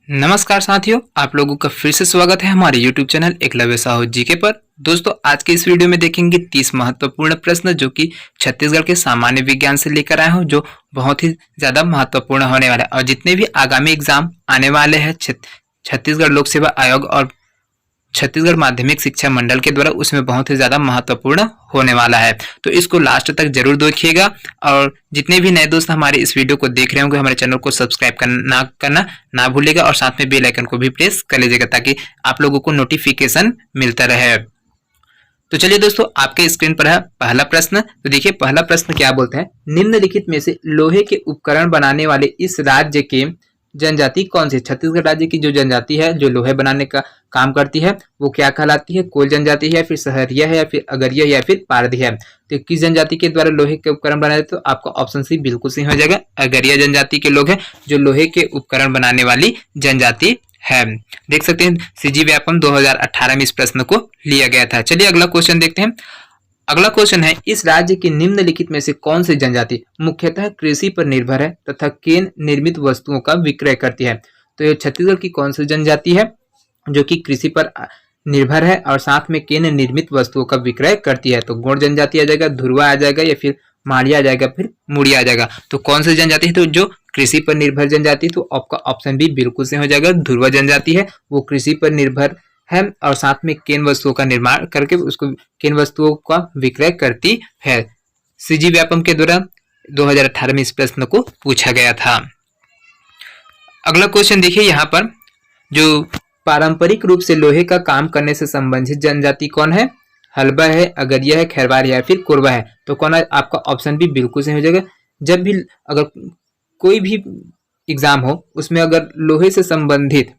नमस्कार साथियों, आप लोगों का फिर से स्वागत है हमारे YouTube channel Eklavya Sahu GK पर। दोस्तों, आज के इस वीडियो में देखेंगे 30 महत्वपूर्ण प्रश्न जो कि छत्तीसगढ़ के सामान्य विज्ञान से लेकर आए हूं, जो बहुत ही ज़्यादा महत्वपूर्ण होने वाला है। और जितने भी आगामी एग्जाम आने वाले हैं छत्तीसगढ़ लोक सेवा आयोग और छत्तीसगढ़ माध्यमिक शिक्षा मंडल के द्वारा, उसमें बहुत ही ज़्यादा महत्वपूर्ण होने वाला है। तो इसको लास्ट तक जरूर देखिएगा। और जितने भी नए दोस्त हमारे इस वीडियो को देख रहे होंगे, हमारे चैनल को सब्सक्राइब करना ना भूलिएगा और साथ में बेल आइकन को भी प्रेस कर लीजिएगा ताकि आप लोगों को नोटिफिकेशन मिलता रहे। तो चलिए दोस्तों, आपके स्क्रीन पर है पहला प्रश्न। तो देखिए पहला प्रश्न क्या बोलते हैं, निम्नलिखित में से लोहे के उपकरण बनाने वाले इस राज्य के जनजाति कौन सी? छत्तीसगढ़ राज्य की जो जनजाति है जो लोहे बनाने का काम करती है वो क्या कहलाती है? कोल जनजाति है, या फिर सहरिया है, या फिर अगरिया, या फिर पारधी है? तो किस जनजाति के द्वारा लोहे के उपकरण बनाए जाते? तो आपका ऑप्शन सी बिल्कुल सही हो जाएगा। अगरिया जनजाति के लोग हैं जो लोहे के उपकरण बनाने वाली जनजाति है। देख सकते हैं सीजी व्यापम 2018 में इस प्रश्न को लिया गया था। चलिए अगला क्वेश्चन देखते हैं। अगला क्वेश्चन है, इस राज्य की निम्नलिखित में से कौन सी जनजाति मुख्यतः कृषि पर निर्भर है तथा केन निर्मित वस्तुओं का विक्रय करती है? तो ये छत्तीसगढ़ की कौन सी जनजाति है जो कि कृषि पर निर्भर है और साथ में केन निर्मित वस्तुओं का विक्रय करती है? तो गोंड जनजाति आ जाएगा, धुरवा आ जाएगा, या फिर माड़िया आ जाएगा, फिर मुड़िया आ जाएगा। तो कौन सी जनजाति है? तो जो कृषि पर निर्भर जनजाति, तो आपका ऑप्शन भी बिल्कुल से हो जाएगा। धुरवा जनजाति है, वो कृषि पर निर्भर है और साथ में केन वस्तुओं का निर्माण करके उसको केन वस्तुओं का विक्रय करती है। सीजी व्यापम के द्वारा 2018 में इस प्रश्न को पूछा गया था। अगला क्वेश्चन देखिए, यहाँ पर जो पारंपरिक रूप से लोहे का काम करने से संबंधित जनजाति कौन है? हल्बा है, अगरिया है, खैरवार है, या फिर कोरबा है? तो कौन है? आपका ऑप्शन भी बिल्कुल सही हो जाएगा। जब भी अगर कोई भी एग्जाम हो उसमें अगर लोहे से संबंधित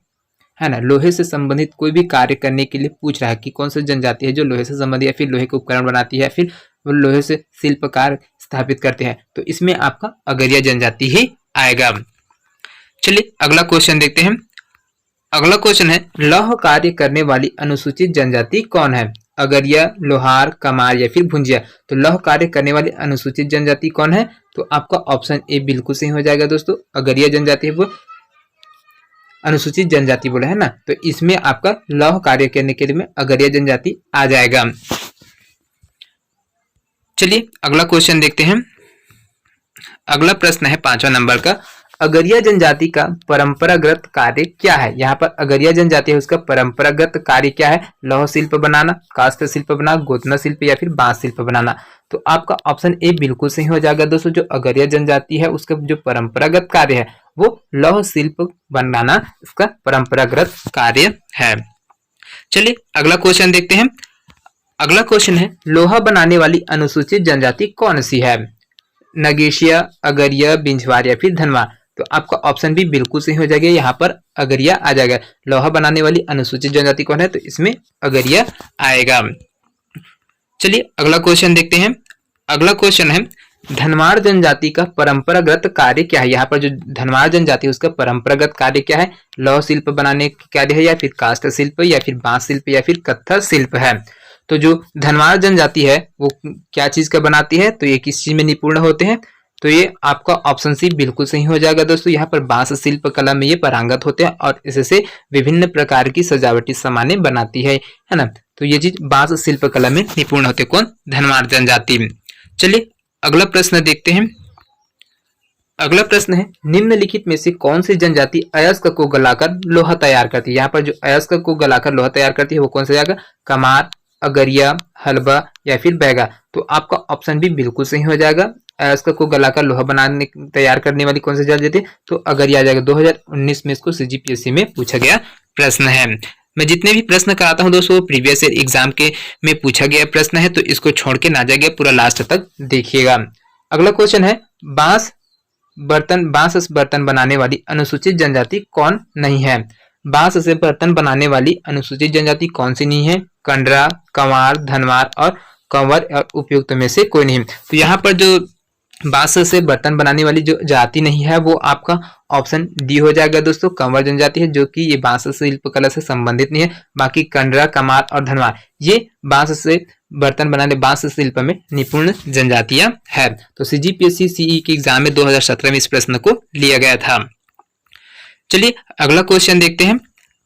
है ना, लोहे से संबंधित कोई भी कार्य करने के लिए पूछ रहा है कि कौन सी जनजाति है जो लोहे से संबंधित या फिर लोहे के उपकरण बनाती है, फिर वो लोहे से शिल्पकार स्थापित करते हैं, तो इसमें आपका अगरिया जनजाति ही आएगा। चलिए अगला क्वेश्चन देखते हैं। अगला क्वेश्चन है, लौह कार्य करने वाली अनुसूचित जनजाति कौन है? अगरिया, लोहार, कमार, या फिर भुंजिया? तो लौह कार्य करने वाली अनुसूचित जनजाति कौन है? तो आपका ऑप्शन ए बिल्कुल सही हो जाएगा दोस्तों। अगरिया जनजाति है वो अनुसूचित जनजाति बोला है ना, तो इसमें आपका लौह कार्य करने के लिए में अगरिया जनजाति आ जाएगा। चलिए अगला क्वेश्चन देखते हैं। अगला प्रश्न है 5वां नंबर का, अगरिया जनजाति का परंपरागत कार्य क्या है? यहाँ पर अगरिया जनजाति है, उसका परंपरागत कार्य क्या है? लौह शिल्प बनाना, काष्ठ शिल्प बनाना, गोतना शिल्प, या फिर बांस शिल्प बनाना? तो आपका ऑप्शन ए बिल्कुल सही हो जाएगा दोस्तों। जो अगरिया जनजाति है उसका जो परंपरागत कार्य है वो लौह शिल्प बनाना इसका परंपरागत कार्य है। चलिए अगला क्वेश्चन देखते हैं। अगला क्वेश्चन है, लोहा बनाने वाली अनुसूचित जनजाति कौन सी है? नगेशिया, अगरिया, बिंझवार, या फिर धनवार? तो आपका ऑप्शन भी बिल्कुल सही हो जाएगा। यहाँ पर अगरिया आ जाएगा। लोहा बनाने वाली अनुसूचित जनजाति कौन है? तो इसमें अगरिया आएगा। चलिए अगला क्वेश्चन देखते हैं। अगला क्वेश्चन है, धनवार जनजाति का परंपरागत कार्य क्या है? यहाँ पर जो धनवार जनजाति है उसका परंपरागत कार्य क्या है? लौह शिल्प बनाने का कार्य है, या फिर काष्ठ शिल्प, या फिर बांस शिल्प, या फिर पत्थर शिल्प है? तो जो धनवार जनजाति है वो क्या चीज का बनाती है? तो ये किस चीज में निपुण होते हैं? तो ये आपका ऑप्शन सी बिल्कुल सही हो जाएगा दोस्तों। यहाँ पर बांस शिल्प कला में ये पारंगत होते हैं और इससे विभिन्न प्रकार की सजावटी सामाने बनाती है ना। तो ये चीज बांस शिल्प कला में निपुण होते कौन? धनवार जनजाति। चलिए अगला प्रश्न देखते हैं। अगला प्रश्न है, निम्नलिखित में से कौन सी जनजाति अयस्क को गलाकर लोहा तैयार करती है? यहाँ पर जो अयस्क को गलाकर लोहा तैयार करती है वो कौन सा जाएगा? कमार, अगरिया, हल्बा, या फिर बैगा? तो आपका ऑप्शन भी बिल्कुल सही हो जाएगा। अयस्क को गलाकर लोहा बनाने तैयार करने वाली कौन सी जनजाति है? तो अगरिया आ जाएगा। 2019 में इसको सीजीपीएससी में पूछा गया प्रश्न है। मैं जितने भी प्रश्न कराता हूं दोस्तों प्रीवियस ईयर एग्जाम के में पूछा गया प्रश्न है, तो इसको छोड़ के ना जाइए, पूरा लास्ट तक देखिएगा। अगला क्वेश्चन है, बांस से बर्तन बनाने वाली अनुसूचित जनजाति कौन नहीं है? बांस से बर्तन बनाने वाली अनुसूचित जनजाति कौन सी नहीं है? कंडरा, कंवार, धनवार और कंवर और उपयुक्त में से कोई नहीं। तो यहाँ पर जो बांस से बर्तन बनाने वाली जो जाति नहीं है वो आपका ऑप्शन डी हो जाएगा दोस्तों। कंवर जनजाति है जो कि ये बांस शिल्प कला से संबंधित नहीं है। बाकी कंडरा, कमार और धनवार ये बांस से बर्तन बनाने बांस शिल्प में निपुण जनजातियां है। तो सीजीपीएससी सीई के एग्जाम में 2017 में इस प्रश्न को लिया गया था। चलिए अगला क्वेश्चन देखते हैं।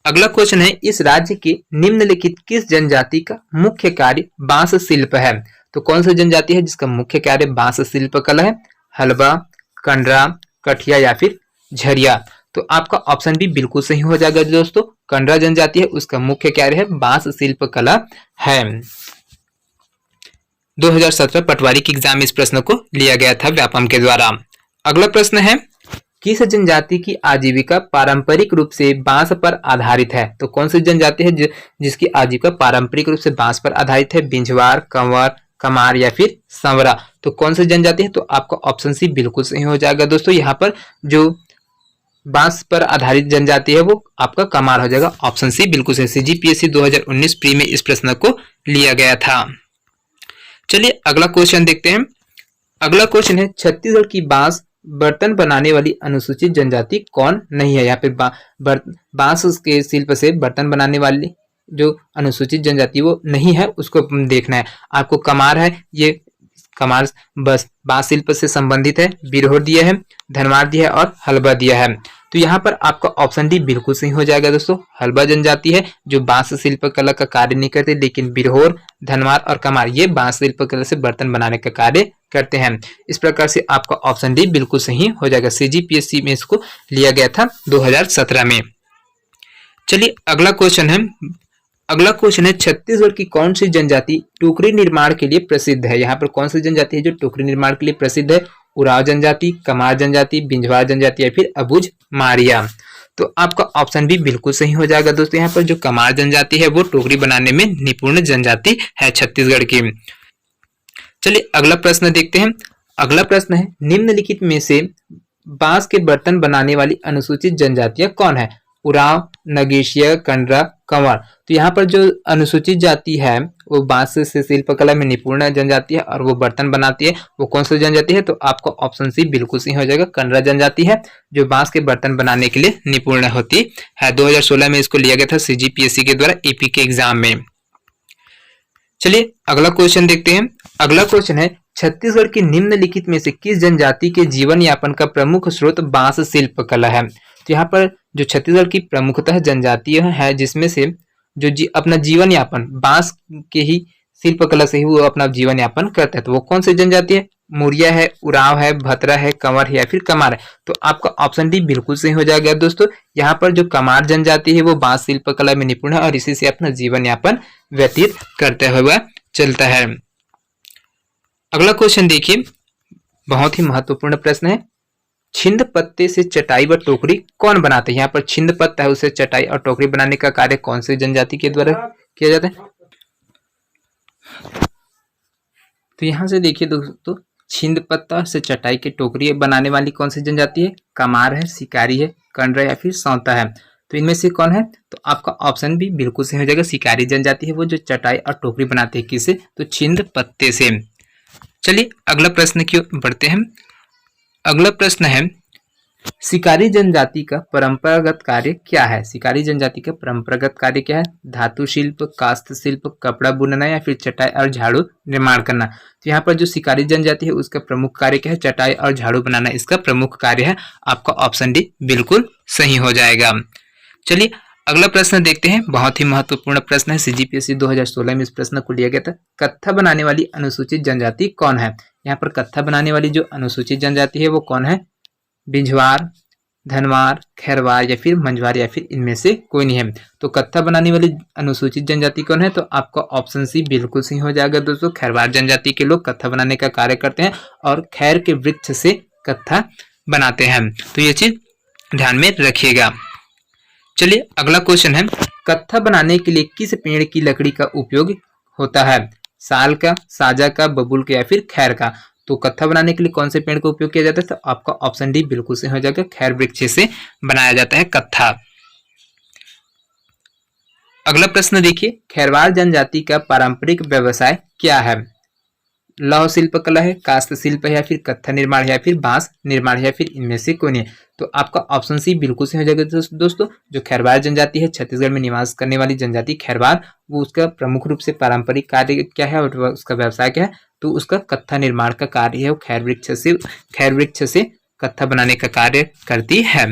अगला क्वेश्चन है, इस राज्य के निम्नलिखित किस जनजाति का मुख्य कार्य बांस शिल्प है? तो कौन सी जनजाति है जिसका मुख्य कार्य बांस शिल्प कला है? हलबा, कंडरा, कठिया या फिर झरिया। तो आपका ऑप्शन बी बिल्कुल सही हो जाएगा दोस्तों। कंडरा जनजाति है, उसका मुख्य कार्य है बांस शिल्प कला है। 2017 पटवारी के एग्जाम में इस प्रश्न को लिया गया था व्यापम के द्वारा। अगला प्रश्न है, किस जनजाति की आजीविका पारंपरिक रूप से बांस पर आधारित है? तो कौन सी जनजाति है जिसकी आजीविका पारंपरिक रूप से बांस पर आधारित है? बिंझवार, कंवर, कमार या फिर संवरा। तो कौन सी जनजाति है? तो आपका ऑप्शन सी बिल्कुल सही हो जाएगा दोस्तों। यहाँ पर जो बांस पर आधारित जनजाति है वो आपका कमार हो जाएगा। ऑप्शन सी बिल्कुल सही। CGPSC 2019 प्री में इस प्रश्न को लिया गया था। चलिए अगला क्वेश्चन देखते हैं। अगला क्वेश्चन है, छत्तीसगढ़ की बांस बर्तन बनाने वाली अनुसूचित जनजाति कौन नहीं है? यहाँ पे बांस के शिल्प से बर्तन बनाने वाली जो अनुसूचित जनजाति वो नहीं है, उसको देखना है। आपको कमार है, ये कमार बस बांस शिल्प से संबंधित है। बिरहोर दिया है, धनवार दिया है और हलबा दिया है। तो यहाँ पर आपका ऑप्शन डी बिल्कुल सही हो जाएगा दोस्तों। हलबा जनजाति है जो बांस शिल्प कला का कार्य नहीं करते, लेकिन बिरहोर, धनवार और कमार ये बांस शिल्प कला से बर्तन बनाने का कार्य करते हैं। इस प्रकार से आपका ऑप्शन डी बिल्कुल सही हो जाएगा। CGPSC में इसको लिया गया था 2017 में। चलिए अगला क्वेश्चन है। अगला क्वेश्चन है, छत्तीसगढ़ की कौन सी जनजाति टोकरी निर्माण के लिए प्रसिद्ध है? यहाँ पर कौन सी जनजाति है जो टोकरी निर्माण के लिए प्रसिद्ध है? उराव जनजाति, कमार जनजाति, बिंझवार जनजाति या फिर अबुझ मारिया। तो आपका ऑप्शन भी बिल्कुल सही हो जाएगा दोस्तों। यहाँ पर जो कमार जनजाति है वो टोकरी बनाने में निपुण जनजाति है छत्तीसगढ़ की। चलिए अगला प्रश्न देखते हैं। अगला प्रश्न है, निम्नलिखित में से बांस के बर्तन बनाने वाली अनुसूचित जनजातियां कौन है? उराव, नगेशिया, कंडरा, कंवर। तो यहाँ पर जो अनुसूचित जाति है वो बांस से शिल्पकला में निपुण जनजाति है और वो बर्तन बनाती है। वो कौन सी जनजाति है? तो आपको ऑप्शन सी बिल्कुल सही हो जाएगा। कंडरा जनजाति है जो बांस के बर्तन बनाने के लिए निपुण होती है। 2016 में इसको लिया गया था CGPSC के द्वारा AP के एग्जाम में। चलिए अगला क्वेश्चन देखते हैं। अगला क्वेश्चन है, छत्तीसगढ़ की निम्नलिखित में से किस जनजाति के जीवन यापन का प्रमुख स्रोत बांस शिल्प कला है? तो यहाँ पर जो छत्तीसगढ़ की प्रमुखतः जनजाति है जिसमें से जो अपना जीवन यापन बांस के ही शिल्प कला से ही वो अपना जीवन यापन करते हैं। तो वो कौन सी जनजाति है? मुरिया है, उराव है, भतरा है, कंवर है या फिर कमार है। तो आपका ऑप्शन डी बिल्कुल सही हो जाएगा दोस्तों। यहाँ पर जो कमार जनजाति है वो बांस शिल्प कला में निपुण है और इसी से अपना जीवन यापन व्यतीत करते हुए चलता है। अगला क्वेश्चन देखिए, बहुत ही महत्वपूर्ण प्रश्न है। छिंद पत्ते से चटाई व टोकरी कौन बनाते हैं? यहाँ पर छिंद पत्ता है उसे चटाई और टोकरी बनाने का कार्य कौन सी जनजाति के द्वारा किया जाता है? तो यहाँ से देखिए दोस्तों, छिंद पत्ता से चटाई की टोकरी बनाने वाली कौन सी जनजाति है? कमार है, शिकारी है, कंडरा या फिर सौता है। तो इनमें से कौन है? तो आपका ऑप्शन भी बिल्कुल सही हो जाएगा। शिकारी जनजाति है वो जो चटाई और टोकरी बनाते हैं। किससे? तो छिंद पत्ते से। चलिए अगला प्रश्न की ओर बढ़ते हैं। अगला प्रश्न है, शिकारी जनजाति का परंपरागत कार्य क्या है? शिकारी जनजाति का परंपरागत कार्य क्या है? धातु शिल्प, कास्त शिल्प, कपड़ा बुनना या फिर चटाई और झाड़ू निर्माण करना। तो यहाँ पर जो शिकारी जनजाति है उसका प्रमुख कार्य क्या है? चटाई और झाड़ू बनाना इसका प्रमुख कार्य है। आपका ऑप्शन डी बिल्कुल सही हो जाएगा। चलिए अगला प्रश्न देखते हैं। बहुत ही महत्वपूर्ण प्रश्न है। CGPSC 2016 में इस प्रश्न को लिया गया था। कत्था बनाने वाली अनुसूचित जनजाति कौन है? यहाँ पर कत्था बनाने वाली जो अनुसूचित जनजाति है वो कौन है? बिंझवार, धनवार, खैरवार या फिर मंझवार या फिर इनमें से कोई नहीं है। तो कत्था बनाने वाली अनुसूचित जनजाति कौन है? तो आपका ऑप्शन सी बिल्कुल सही हो जाएगा दोस्तों। खैरवार जनजाति के लोग कत्था बनाने का कार्य करते हैं और खैर के वृक्ष से कत्था बनाते हैं। तो ये चीज ध्यान में रखिएगा। चलिए अगला क्वेश्चन है, कत्था बनाने के लिए किस पेड़ की लकड़ी का उपयोग होता है? साल का, साजा का, बबूल का या फिर खैर का। तो कत्था बनाने के लिए कौन से पेड़ का उपयोग किया जाता है? तो आपका ऑप्शन डी बिल्कुल सही हो जाएगा। खैर वृक्ष से बनाया जाता है कत्था। अगला प्रश्न देखिए, खैरवार जनजाति का पारंपरिक व्यवसाय क्या है? लौह शिल्प कला है, कास्त शिल्प है या फिर कत्था निर्माण है या फिर बांस निर्माण है या फिर इनमें से कोई नहीं है। तो आपका ऑप्शन सी बिल्कुल सही हो जाएगा दोस्तों। जो खैरवार जनजाति है, छत्तीसगढ़ में निवास करने वाली जनजाति खैरवार, वो उसका प्रमुख रूप से पारंपरिक कार्य क्या है और उसका व्यवसाय क्या है? तो उसका कत्था निर्माण का कार्य है। वो खैर वृक्ष से कत्था बनाने का कार्य करती है।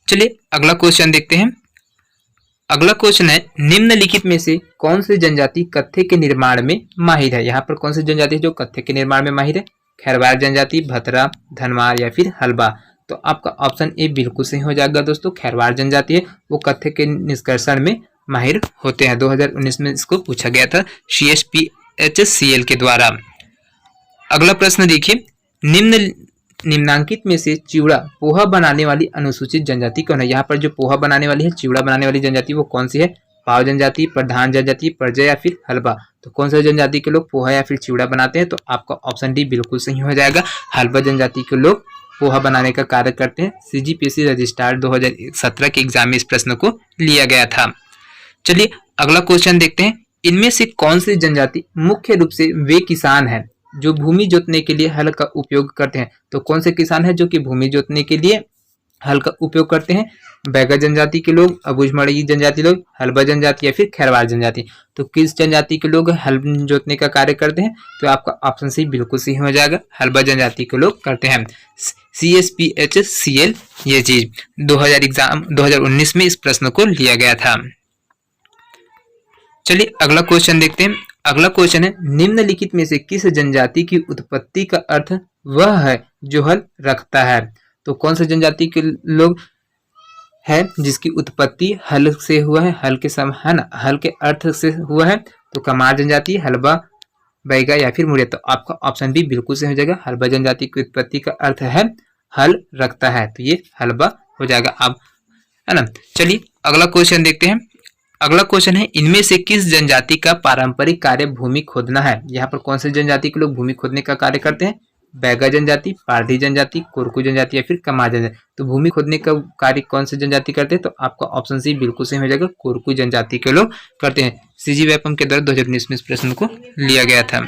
चलिए अगला क्वेश्चन देखते हैं। अगला क्वेश्चन है, निम्नलिखित में से कौन सी जनजाति कत्थे के निर्माण में माहिर है। यहाँ पर कौन सी जनजाति है जो कत्थे के निर्माण में माहिर है? खैरवार जनजाति, भतरा, धनवार या फिर हलबा। तो आपका ऑप्शन ए बिल्कुल सही हो जाएगा दोस्तों। खैरवार जनजाति है वो कत्थे के निष्कर्षण में माहिर होते हैं। 2019 में इसको पूछा गया था CSPHCL के द्वारा। अगला प्रश्न देखिए, निम्नांकित में से चिवड़ा पोहा बनाने वाली अनुसूचित जनजाति कौन है। यहाँ पर जो पोहा बनाने वाली है, चिवड़ा बनाने वाली जनजाति वो कौन सी है? पाव जनजाति, प्रधान जनजाति, परजय या फिर हलबा। तो कौन सा जनजाति के लोग पोहा या फिर चिवड़ा बनाते हैं? तो आपका ऑप्शन डी बिल्कुल सही हो जाएगा। हलबा जनजाति के लोग पोहा बनाने का कार्य करते हैं। CGPSC रजिस्ट्रार 2017 के एग्जाम में इस प्रश्न को लिया गया था। चलिए अगला क्वेश्चन देखते हैं। इनमें से कौन सी जनजाति मुख्य रूप से वे किसान हैं जो भूमि जोतने के लिए हल का उपयोग करते हैं? तो कौन से किसान हैं जो कि भूमि जोतने के लिए हल का उपयोग करते हैं? बैगा जनजाति के लोग, अबुझमाड़ी जनजाति लोग, हलबा जनजाति या फिर खैरवार जनजाति। तो किस जनजाति के लोग हल जोतने का कार्य करते हैं? तो आपका ऑप्शन सी बिल्कुल सही हो जाएगा। हलबा जनजाति के लोग करते हैं। CSPHCL ये चीज 2019 में इस प्रश्न को लिया गया था। चलिए अगला क्वेश्चन देखते हैं। अगला क्वेश्चन है, निम्नलिखित में से किस जनजाति की उत्पत्ति का अर्थ वह है जो हल रखता है? तो कौन सा जनजाति के लोग है जिसकी उत्पत्ति हल से हुआ है? हल के सम है ना, हल के अर्थ से हुआ है। तो कमार जनजाति, हलबा, बैगा या फिर मुड़िया। तो आपका ऑप्शन भी बिल्कुल सही हो जाएगा। हलबा जनजाति की उत्पत्ति का अर्थ है हल रखता है, तो ये हलबा हो जाएगा अब, है ना। चलिए अगला क्वेश्चन देखते हैं। अगला क्वेश्चन है, इनमें से किस जनजाति का पारंपरिक कार्य भूमि खोदना है? यहाँ पर कौन से जनजाति के लोग भूमि खोदने का कार्य करते हैं? बैगा जनजाति, पारधी जनजाति, कोरकू जनजाति या फिर कमार जनजाति। तो भूमि खोदने का कार्य कौन से जनजाति करते हैं? तो आपका ऑप्शन सी बिल्कुल सही हो जाएगा। कोरकू जनजाति के लोग करते हैं। CG व्यापम के द्वारा 2019 में इस प्रश्न को लिया गया था।